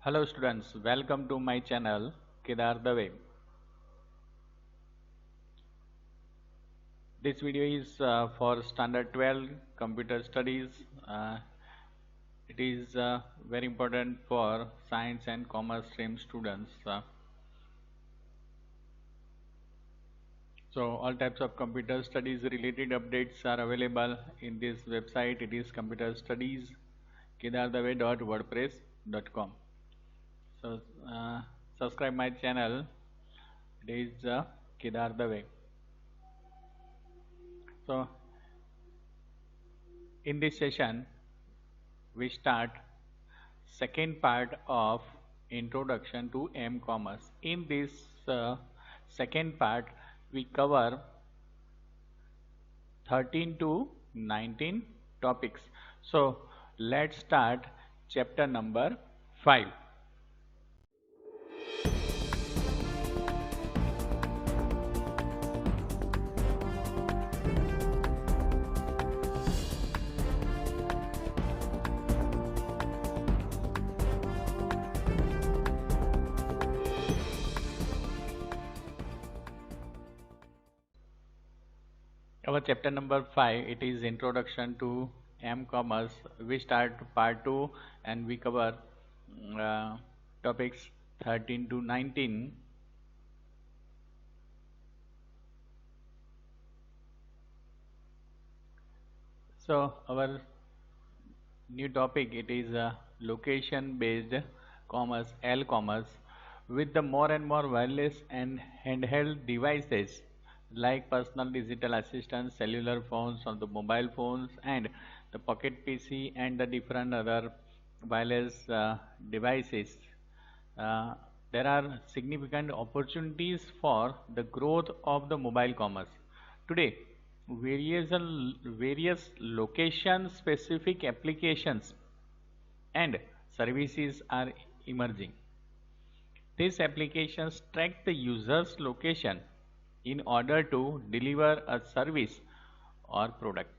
Hello students, welcome to my channel Kedar Dave. This video is for standard 12 computer studies. It is very important for science and commerce stream students. So all types of computer studies related updates are available in this website. It is computer studies kedardave.wordpress.com. So subscribe my channel. It is Kedar Dave. So in this session we start second part of introduction to M-commerce. In this second part we cover 13 to 19 topics. So let's start chapter number 5. Our chapter number 5, it is introduction to M-commerce. We start part 2 and we cover topics 13 to 19. So our new topic, it is location based commerce, L-commerce, with the more and more wireless and handheld devices like personal digital assistants, cellular phones or the mobile phones and the pocket PC and the different other wireless devices. Uh, there are significant opportunities for the growth of the mobile commerce. Today, various location specific applications and services are emerging. These applications track the user's location in order to deliver a service or product.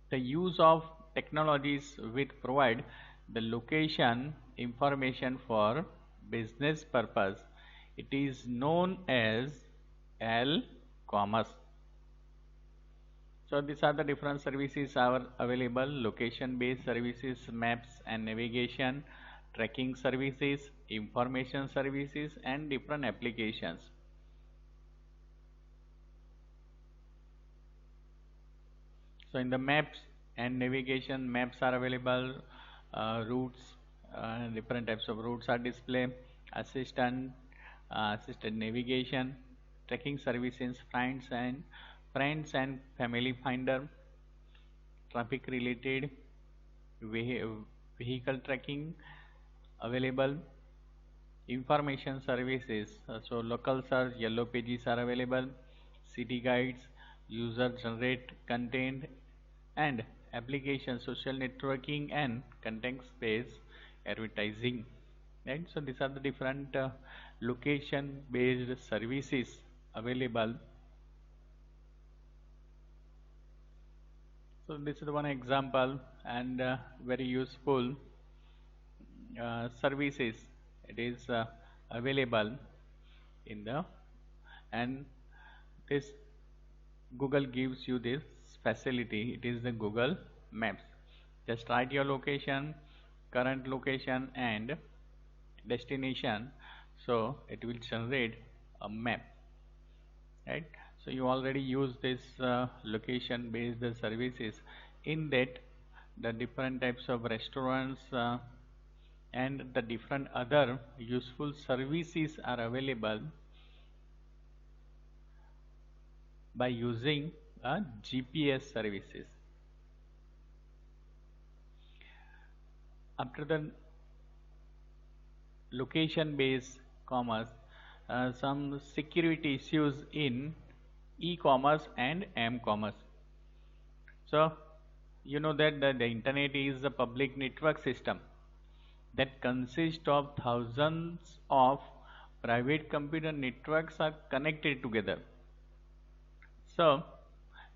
The use of technologies which provide the location information for business purpose, it is known as L-commerce. So these are the different services are available: location based services, maps and navigation, tracking services, information services and different applications. So in the maps and navigation, maps are available, routes, different types of routes are displayed, assisted navigation, tracking services, friends and family finder, traffic related, vehicle tracking available, information services. So local search, yellow pages are available, city guides, user generate content and application, social networking and content based advertising. Right, so these are the different location based services available. So this is one example and very useful services. It is available in the, and this Google gives you this facility. It is the Google Maps. Just write your location, current location and destination, so it will generate a map, right? So you already use this location based services. In that, the different types of restaurants and the different other useful services are available by using GPS services. After the location based commerce, some security issues in e-commerce and m-commerce. So you know that the internet is a public network system that consists of thousands of private computer networks are connected together. So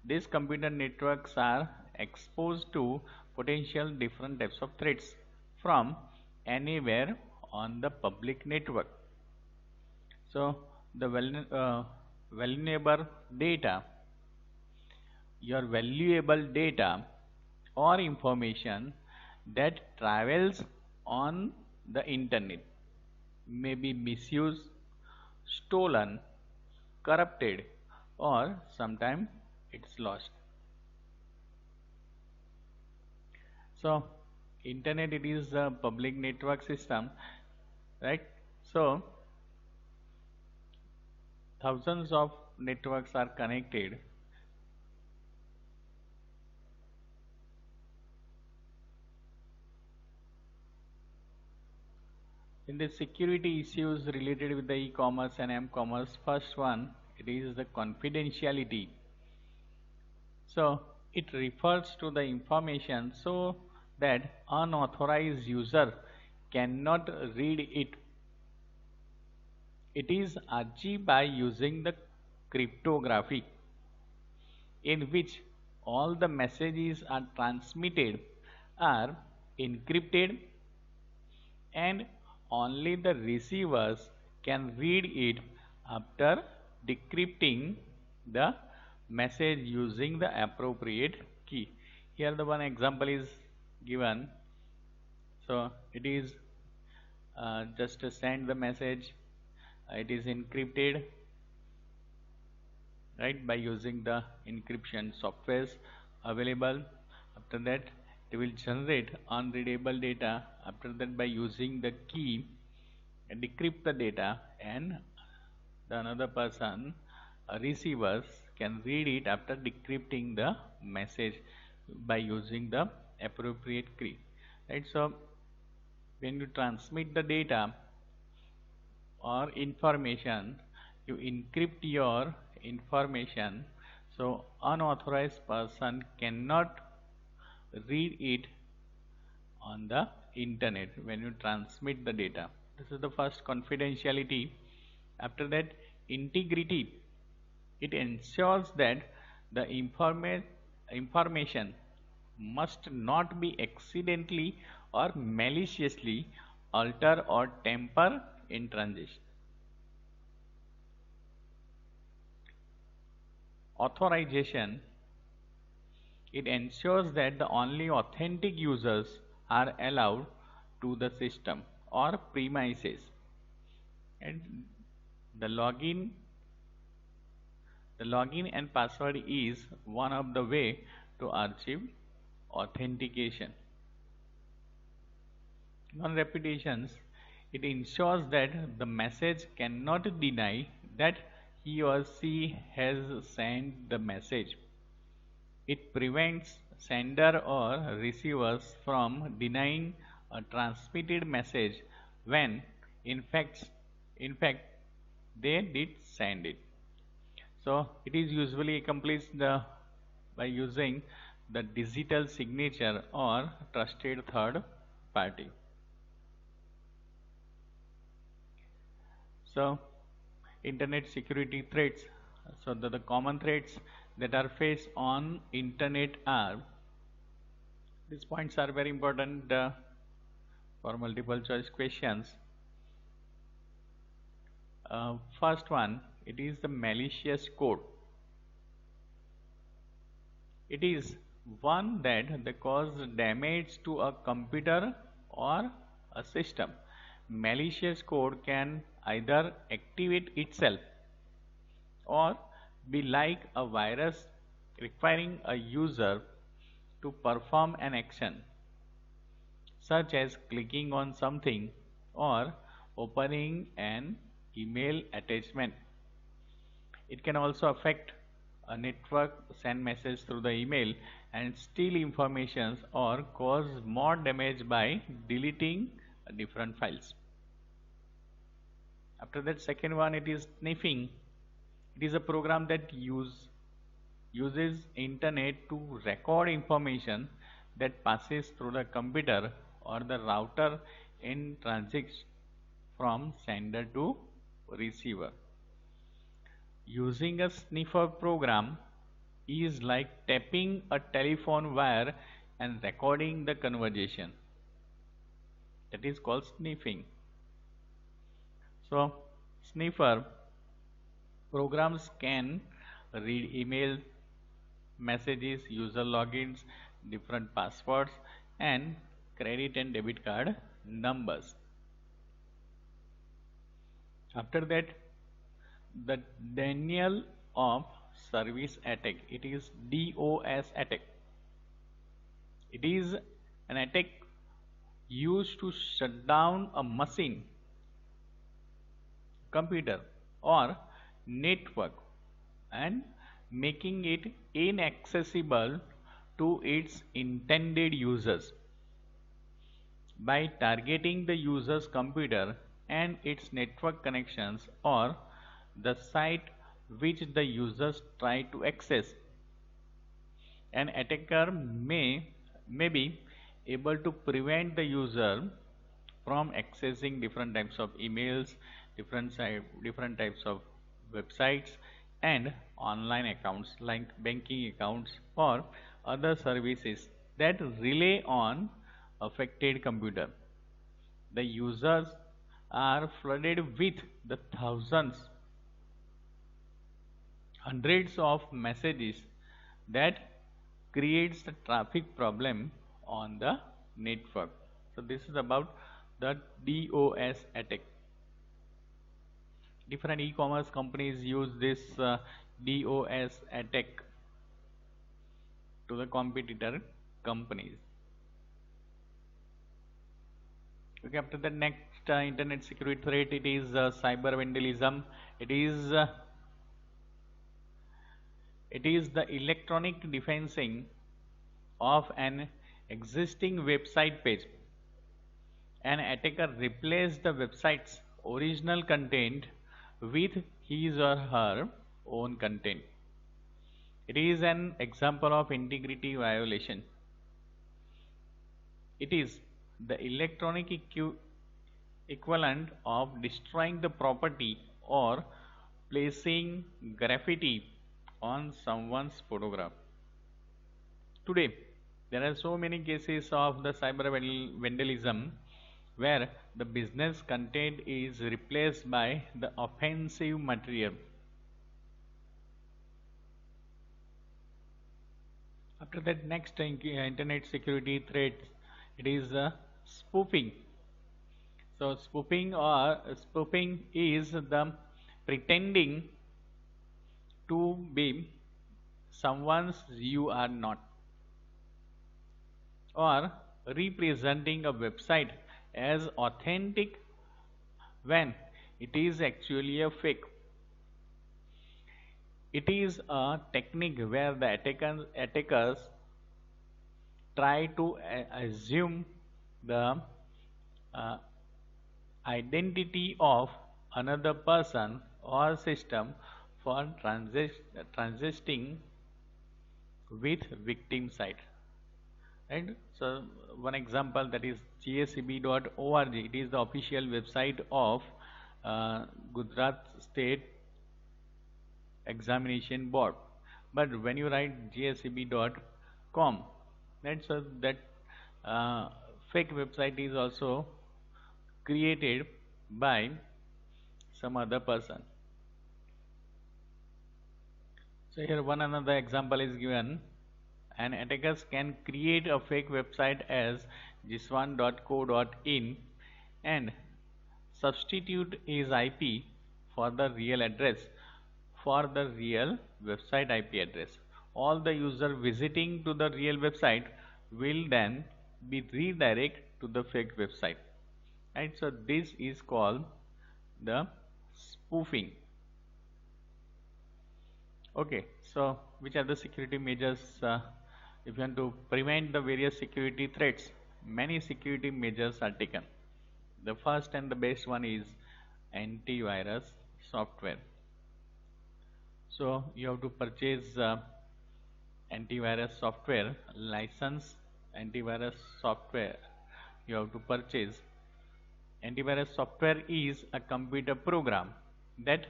these computer networks are exposed to potential different types of threats, from anywhere on the public network. So the valuable data or information that travels on the internet may be misused, stolen, corrupted, or sometimes it's lost. So internet, it is a public network system, right? So thousands of networks are connected. In the security issues related with the e-commerce and m-commerce, first one, it is the confidentiality. So it refers to the information so that unauthorized user cannot read it. It is achieved by using the cryptography, in which all the messages are transmitted are encrypted and only the receivers can read it after decrypting the message using the appropriate key. Here the one example is given. So it is just to send the message, it is encrypted, right, by using the encryption softwares available. After that it will generate unreadable data. After that, by using the key, decrypt the data, and the another person, receivers, can read it after decrypting the message by using the appropriate key, right? So when you transmit the data or information, you encrypt your information, so unauthorized person cannot read it on the internet when you transmit the data. This is the first, confidentiality. After that, integrity. It ensures that the information must not be accidentally or maliciously altered or tampered in transition. Authorization. It ensures that the only authentic users are allowed to the system or premises, and the login and password is one of the way to achieve authentication. Non-repetitions. It ensures that the message cannot deny that he or she has sent the message. It prevents sender or receivers from denying a transmitted message when in fact they did send it. So it is usually accomplished by using the digital signature or trusted third party. So internet security threats. So the common threats that are faced on internet are, these points are very important for multiple choice questions. First one, it is the malicious code. It is one that causes damage to a computer or a system. Malicious code can either activate itself or be like a virus requiring a user to perform an action, such as clicking on something or opening an email attachment. It can also affect a network, send message through the email, and steal information or cause more damage by deleting different files. After that, second one, it is sniffing. It is a program that uses internet to record information that passes through the computer or the router in transit from sender to receiver. Using a sniffer program is like tapping a telephone wire and recording the conversation. that is called sniffing. So sniffer programs can read email messages, user logins, different passwords, and credit and debit card numbers. After that, the denial of service attack. It is DOS attack. It is an attack used to shut down a machine, computer, or network and making it inaccessible to its intended users. By targeting the user's computer and its network connections or the site which the users try to access, an attacker may be able to prevent the user from accessing different types of emails, different types of websites and online accounts like banking accounts or other services that rely on affected computer. The users are flooded with the thousands, hundreds of messages that creates the traffic problem on the network. So this is about the DOS attack. Different e-commerce companies use this DOS attack to the competitor companies. Okay, after the next internet security threat, it is cyber vandalism. It is the electronic defacing of an existing website page. An attacker replaces the website's original content with his or her own content. It is an example of integrity violation. It is the electronic equivalent of destroying the property or placing graffiti on someone's photograph. Today, there are so many cases of the cyber vandalism where the business content is replaced by the offensive material. After that, next internet security threat, it is spoofing. So spoofing is the pretending to be someone's you are not, or representing a website as authentic when it is actually a fake. It is a technique where the attackers try to assume the uh, identity of another person or system for transisting with victim site. Right? So one example, that is gseb.org. It is the official website of Gujarat State Examination Board. But when you write gseb.com, right, so that fake website is also created by some other person. So here one another example is given. And attackers can create a fake website as jiswan.co.in and substitute his IP for the real address for the real website IP address. All the user visiting to the real website will then be redirected to the fake website. Right? So this is called the spoofing. Okay, so which are the security measures? If you want to prevent the various security threats, many security measures are taken. The first and the best one is antivirus software. So you have to purchase antivirus software, license antivirus software. You have to purchase. Antivirus software is a computer program that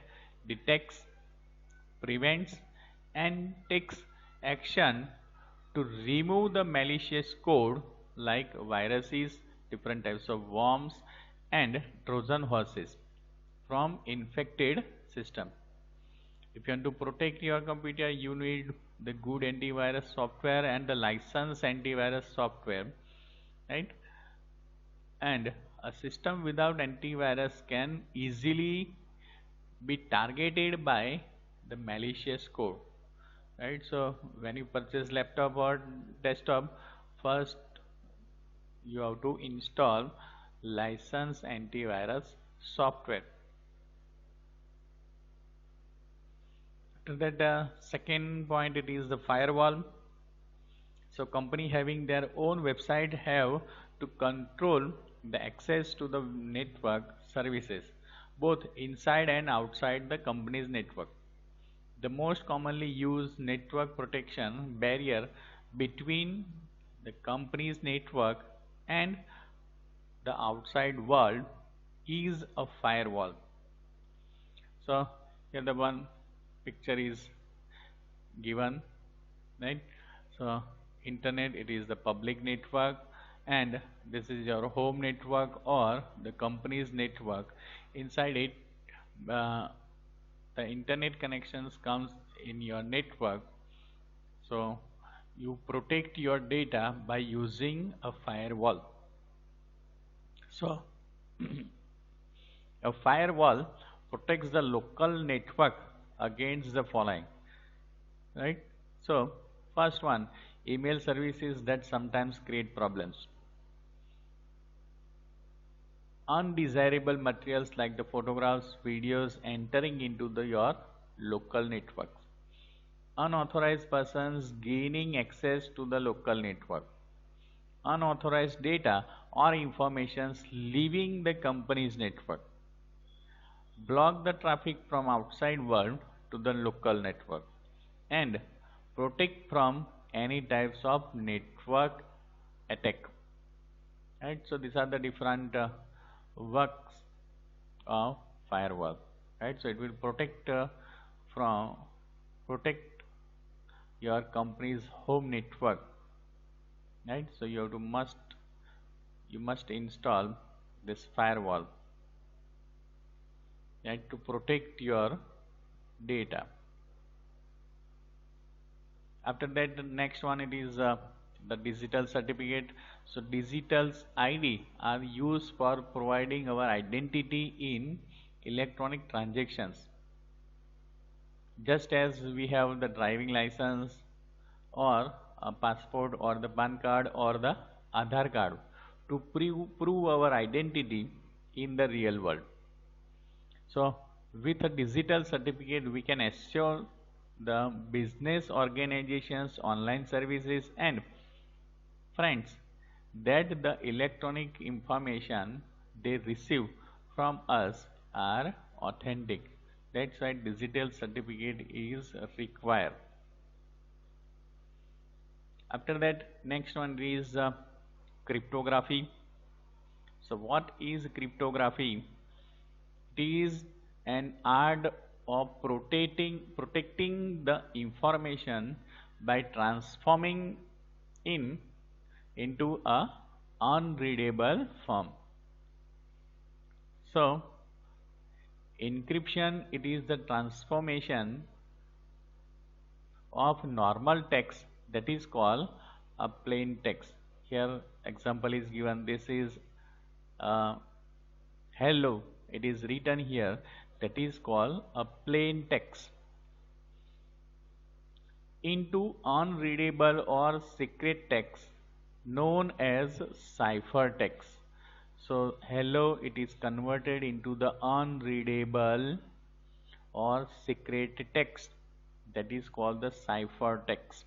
detects, prevents and takes action to remove the malicious code like viruses, different types of worms and Trojan horses from infected system. If you want to protect your computer, you need the good antivirus software and the licensed antivirus software, right? And a system without antivirus can easily be targeted by the malicious code, right? So when you purchase laptop or desktop, first you have to install licensed antivirus software. After that, second point, it is the firewall. So company having their own website have to control the access to the network services both inside and outside the company's network. The most commonly used network protection barrier between the company's network and the outside world is a firewall. So here the one picture is given, right? So internet, it is the public network, and this is your home network or the company's network. Inside it, uh, the internet connections comes in your network. So you protect your data by using a firewall. So a firewall protects the local network against the following, right? So first one, email services that sometimes create problems. Undesirable materials like the photographs, videos entering into your local networks. Unauthorized persons gaining access to the local network. Unauthorized data or informations leaving the company's network. Block the traffic from outside world to the local network. And protect from any types of network attack. Right, so these are the different works of firewall, right? So it will protect from protect your company's home network, right? So you have to must install this firewall, right, to protect your data. After that, the next one, it is the digital certificate. So digital's ID are used for providing our identity in electronic transactions. Just as we have the driving license or a passport or the PAN card or the Aadhaar card to prove our identity in the real world. So with a digital certificate, we can assure the business organizations, online services, and friends that the electronic information they receive from us are authentic. That's why digital certificate is required. After that, next one is cryptography. So what is cryptography? It is an art of protecting the information by transforming in into a unreadable form. So encryption, it is the transformation of normal text, that is called a plain text. Here example is given. This is hello, it is written here, that is called a plain text, into unreadable or secret text known as ciphertext. So hello, it is converted into the unreadable or secret text, that is called the ciphertext,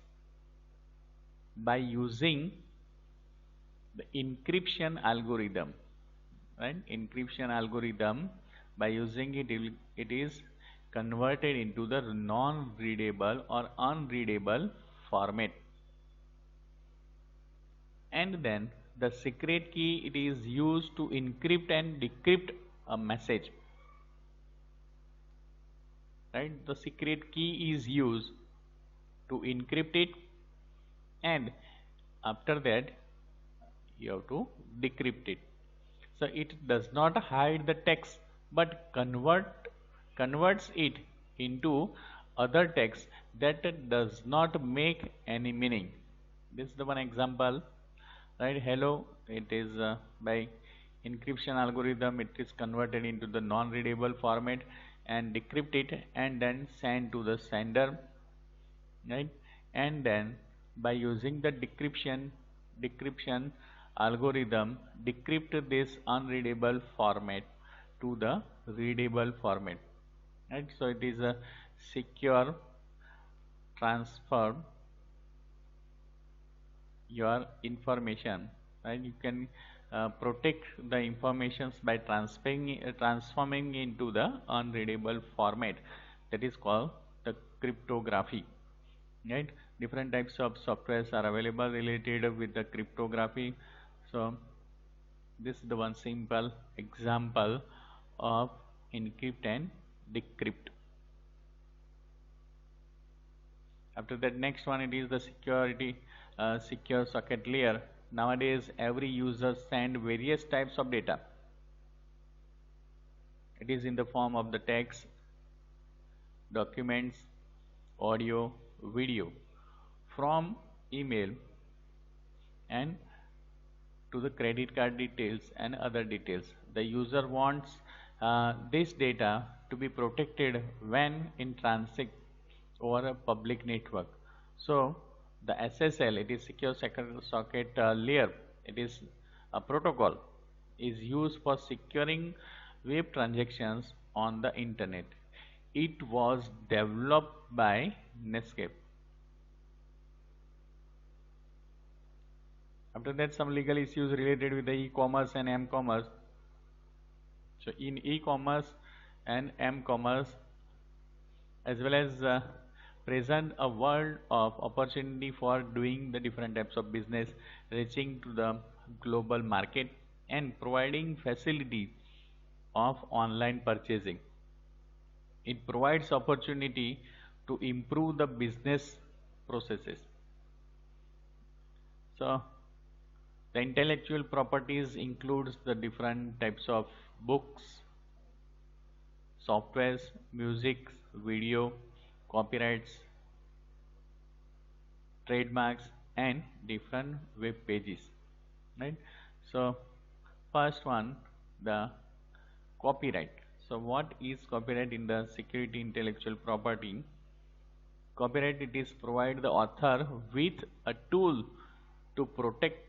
by using the encryption algorithm, right? Encryption algorithm, by using it, it is converted into the non-readable or unreadable format. And then the secret key, it is used to encrypt and decrypt a message, right? The secret key is used to encrypt it, and after that you have to decrypt it. So it does not hide the text but converts it into other text that does not make any meaning. This is the one example, right? Hello, it is by encryption algorithm, it is converted into the non-readable format and decrypt it and then send to the sender, right? And then by using the decryption algorithm, decrypt this unreadable format to the readable format, right? So it is a secure transfer your information, right? You can protect the informations by transforming into the unreadable format, that is called the cryptography, right? Different types of softwares are available related with the cryptography. So this is the one simple example of encrypt and decrypt. After that, next one, it is the secure socket layer. Nowadays every user send various types of data. It is in the form of the text, documents, audio, video, from email and to the credit card details and other details. The user wants this data to be protected when in transit over a public network. So the SSL, it is secure socket layer, it is a protocol, is used for securing web transactions on the internet. It was developed by Netscape. After that, some legal issues related with the e-commerce and m-commerce. So in e-commerce and m-commerce, as well as present a world of opportunity for doing the different types of business, reaching to the global market and providing facility of online purchasing. It provides opportunity to improve the business processes. So the intellectual properties includes the different types of books, softwares, music, video, copyrights, trademarks and different web pages, right? So first one, the copyright. So what is copyright in the security intellectual property? Copyright, it is provide the author with a tool to protect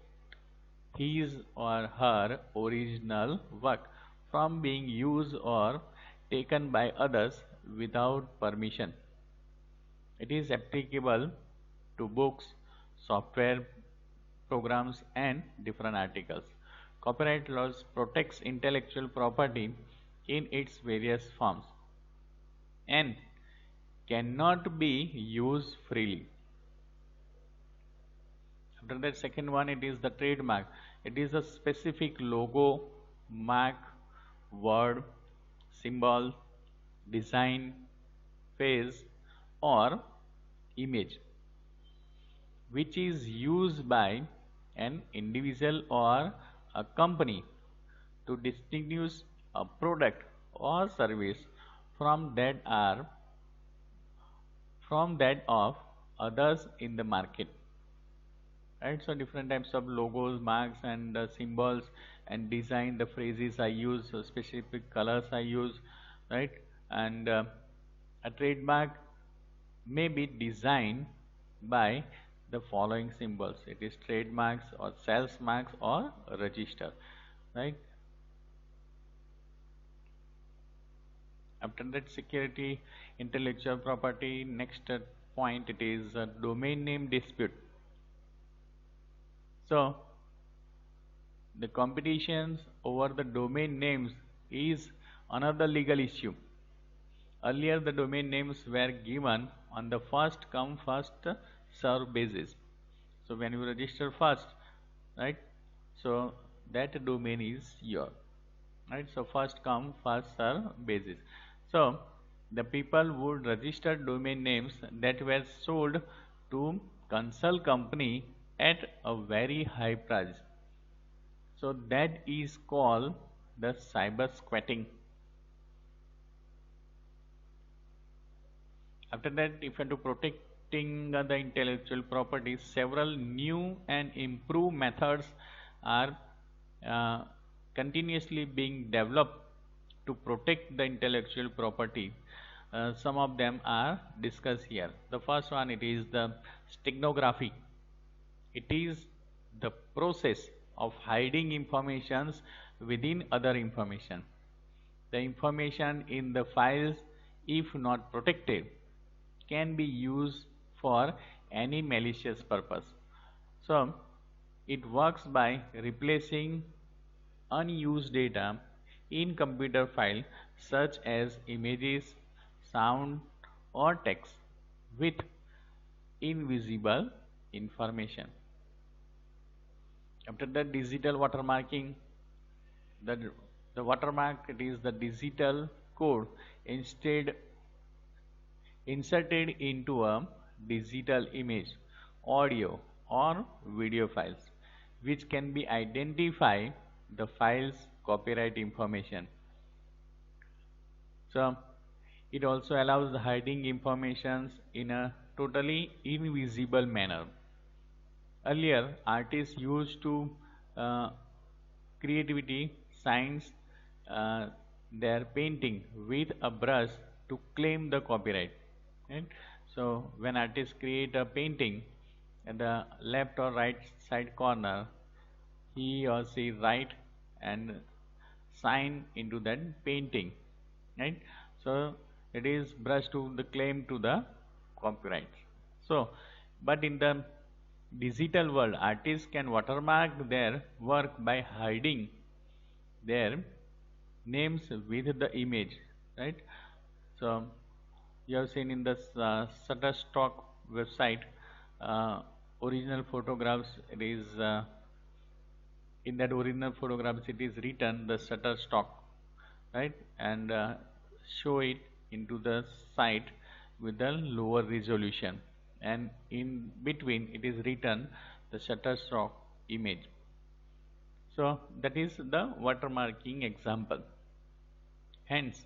his or her original work from being used or taken by others without permission. It is applicable to books, software, programs and different articles. Copyright laws protects intellectual property in its various forms and cannot be used freely. After that, second one, it is the trademark. It is a specific logo, mark, word, symbol, design, phase or image which is used by an individual or a company to distinguish a product or service from that of others in the market, right? So different types of logos, marks and symbols and design, the phrases I use, specific colors I use, right? And a trademark may be designed by the following symbols. It is trademarks or sales marks or register, right? After that, security intellectual property, next point, it is a domain name dispute. So the competitions over the domain names is another legal issue. Earlier the domain names were given on the first come first serve basis. So when you register first, right, so that domain is yours, right? So first come first serve basis. So the people would register domain names that were sold to consult company at a very high price. So that is called the cyber squatting. After that, if you are to protecting the intellectual property, several new and improved methods are uh, continuously being developed to protect the intellectual property. Some of them are discussed here. The first one, it is the steganography. It is the process of hiding informations within other information. The information in the files, if not protected, can be used for any malicious purpose. So it works by replacing unused data in computer file such as images, sound or text with invisible information. After that, digital watermarking. The watermark, it is the digital code instead inserted into a digital image, audio or video files, which can be identify the file's copyright information. So it also allows hiding informations in a totally invisible manner. Earlier, artists used to uh, creativity science their painting with a brush to claim the copyright. Right? So when artists create a painting, at the left or right side corner, he or she write and sign into that painting, right? So it is brushed to the claim to the copyright. So, but in the digital world, artists can watermark their work by hiding their names with the image, right? So you have seen in the Shutterstock website, original photographs. It is in that original photographs it is written the Shutterstock, right? And show it into the site with the lower resolution, and in between it is written the Shutterstock image. So that is the watermarking example. Hence,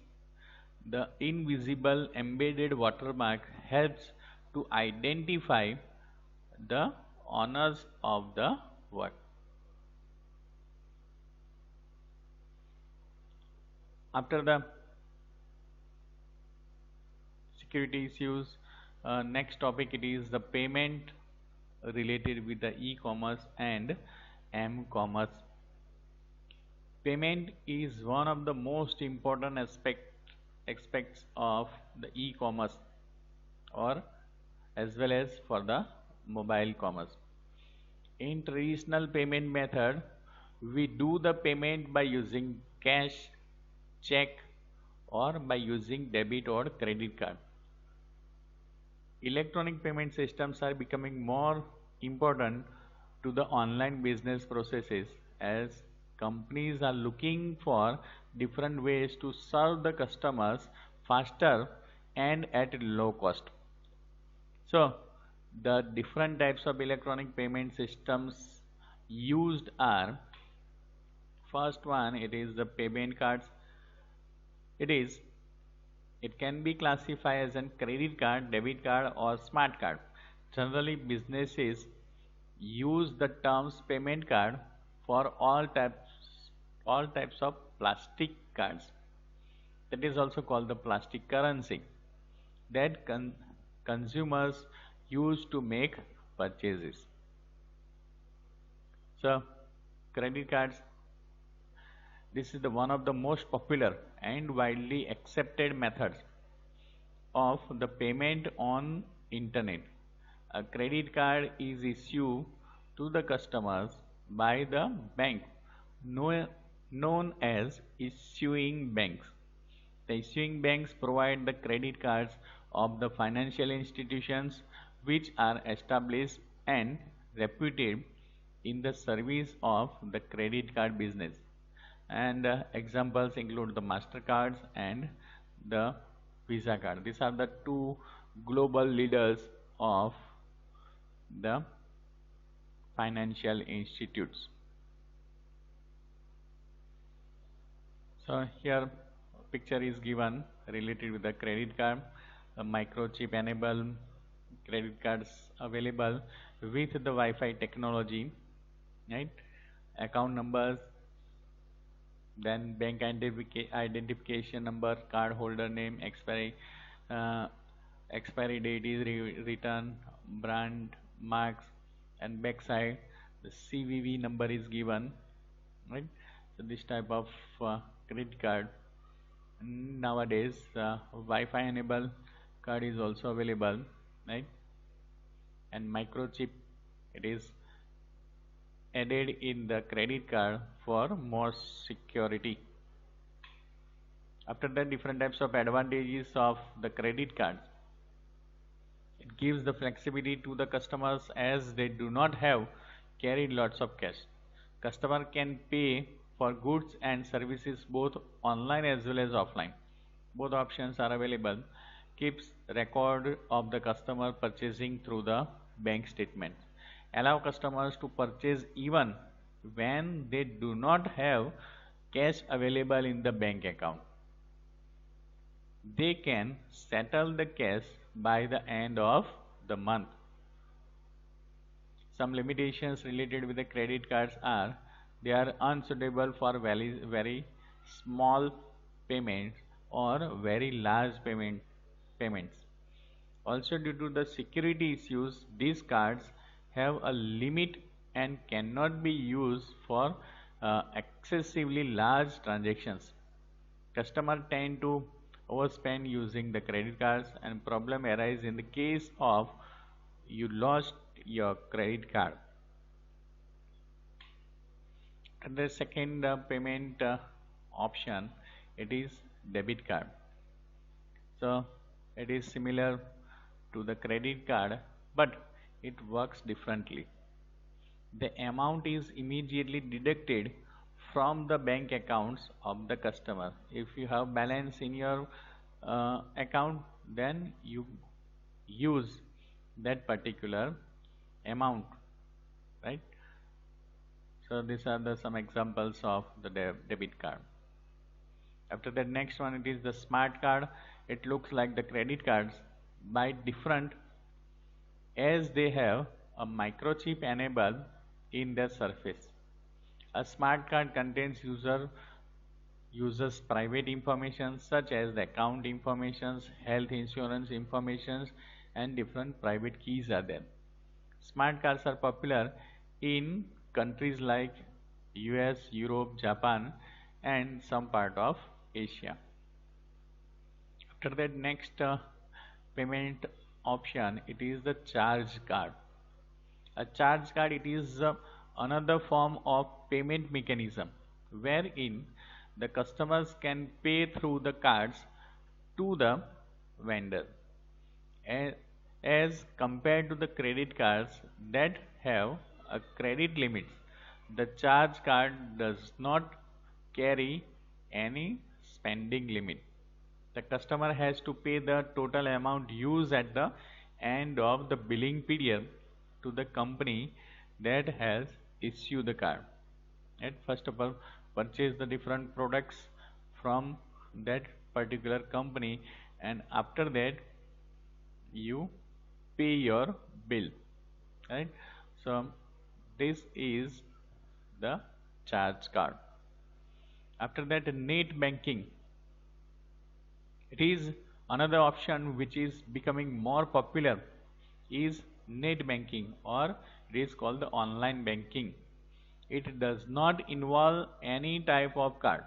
the invisible embedded watermark helps to identify the owners of the work. After the security issues, next topic, it is the payment related with the e-commerce and m-commerce. Payment is one of the most important aspects of the e-commerce, or as well as for the mobile commerce. In traditional payment method, we do the payment by using cash, check or by using debit or credit card. Electronic payment systems are becoming more important to the online business processes as companies are looking for different ways to serve the customers faster and at low cost. So the different types of electronic payment systems used are, first one, it is the payment cards. It can be classified as a credit card, debit card or smart card. Generally, businesses use the terms payment card for all types of plastic cards. That is also called the plastic currency that consumers use to make purchases. So, credit cards, this is the one of the most popular and widely accepted methods of the payment on internet. A credit card is issued to the customers by the bank known as issuing banks. The issuing banks provide the credit cards of the financial institutions which are established and reputed in the service of the credit card business. And examples include the MasterCards and the Visa card. These are the two global leaders of the financial institutes. So here picture is given related with the credit card, the microchip enabled credit cards available with the Wi-Fi technology, right? Account numbers, then bank identification number, card holder name, uh, expiry date is written, brand marks, and backside the CVV number is given, right? So this type of credit card nowadays, Wi-Fi enabled card is also available, right? And microchip, it is added in the credit card for more security. After that, different types of advantages of the credit card. It gives the flexibility to the customers as they do not have carried lots of cash. Customer can pay for goods and services both online as well as offline. Both options are available. Keeps record of the customer purchasing through the bank statement. Allow customers to purchase even when they do not have cash available in the bank account. They can settle the cash by the end of the month. Some limitations related with the credit cards are they are unsuitable for very small payments or very large payments. Also, due to the security issues, these cards have a limit and cannot be used for excessively large transactions. Customers tend to overspend using the credit cards, and problem arise in the case of you lost your credit card. And the second payment option, it is debit card. So it is similar to the credit card, but it works differently. The amount is immediately deducted from the bank accounts of the customer. If you have balance in your account, then you use that particular amount, right? So these are the some examples of the debit card. After that, next one, it is the smart card. It looks like the credit cards by different as they have a microchip enabled in their surface. A smart card contains users private information such as the account information, health insurance information, and different private keys are there. Smart cards are popular in countries like US, Europe, Japan, and some part of Asia. After that, next payment option, it is the charge card. A charge card, it is another form of payment mechanism wherein the customers can pay through the cards to the vendor as compared to the credit cards that have a credit limits. The charge card does not carry any spending limit. The customer has to pay the total amount used at the end of the billing period to the company that has issued the card. And first of all, purchase the different products from that particular company, and after that you pay your bill, right? So this is the charge card. After that, net banking, it is another option which is becoming more popular is net banking, or it is called the online banking. It does not involve any type of card.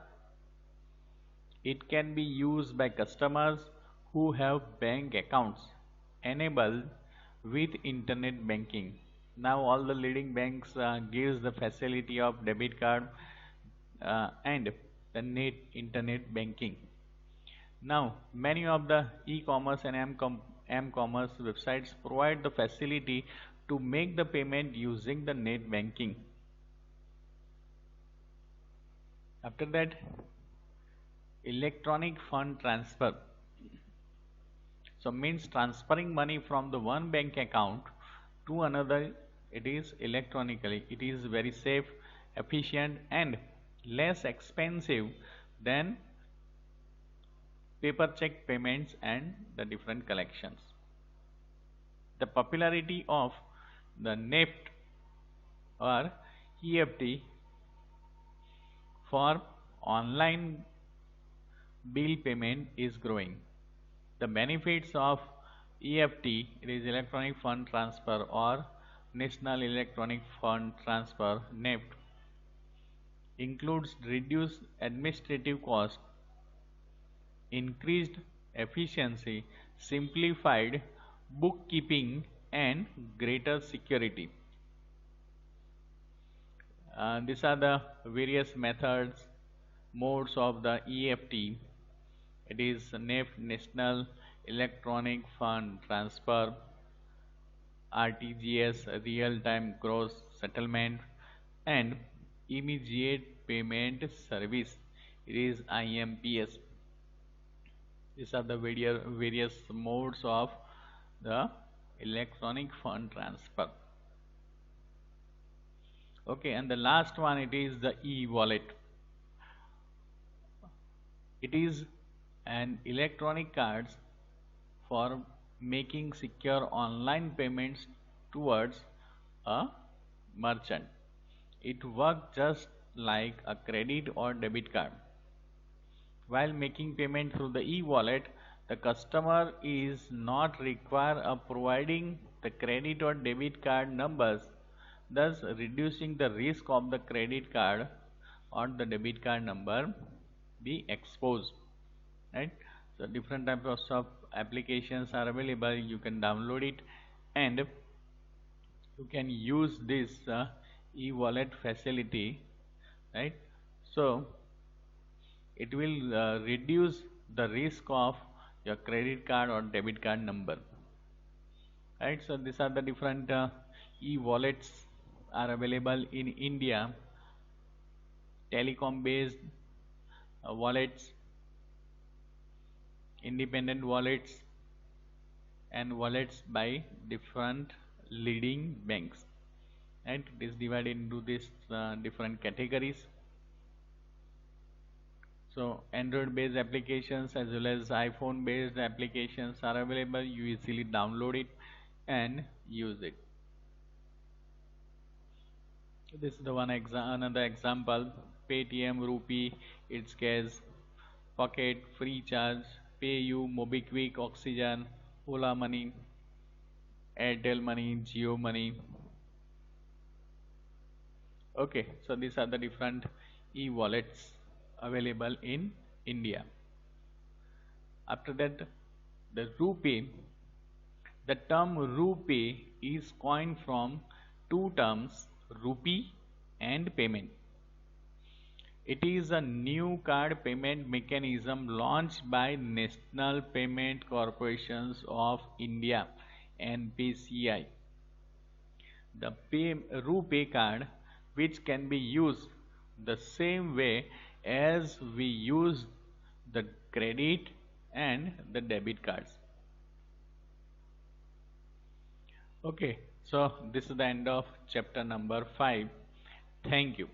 It can be used by customers who have bank accounts enabled with internet banking. Now all the leading banks gives the facility of debit card and the net internet banking. Now many of the e-commerce and m-commerce websites provide the facility to make the payment using the net banking. After that, electronic fund transfer. So means transferring money from the one bank account to another. It is electronically. It is very safe, efficient, and less expensive then paper check payments and the different collections. The popularity of the NEFT or EFT for online bill payment is growing. The benefits of EFT, it is electronic fund transfer or National Electronic Fund Transfer NEFT, includes reduced administrative cost, increased efficiency, simplified bookkeeping and greater security. These are the various methods, modes of the EFT. It is NEFT, National Electronic Fund Transfer, RTGS, real-time gross settlement, and immediate payment service. It is IMPS. These are the various modes of the electronic fund transfer. Okay, and the last one, it is the e-wallet. It is an electronic cards for making secure online payments towards a merchant. It works just like a credit or debit card. While making payment through the e-wallet, the customer is not required of providing the credit or debit card numbers, thus reducing the risk of the credit card or the debit card number be exposed. Right? So different types of applications are available. You can download it and you can use this e-wallet facility. Right? So it will reduce the risk of your credit card or debit card number. Right? So these are the different e-wallets are available in India. Telecom based wallets, independent wallets, and wallets by different leading banks. And it is divided into these different categories. So Android based applications as well as iPhone based applications are available. You easily download it and use it. This is the another example. Paytm, Rupee, It's Cash, Pocket, Freecharge, PayU, MobiKwik, Oxygen, Ola Money, Airtel Money, Jio Money. Okay, so these are the different e-wallets available in India. After that, the RuPay. The term RuPay is coined from two terms, rupee and payment. It is a new card payment mechanism launched by National Payment Corporations of India (NPCI). The RuPay card, which can be used the same way as we use the credit and the debit cards. Okay, so this is the end of chapter number 5. Thank you.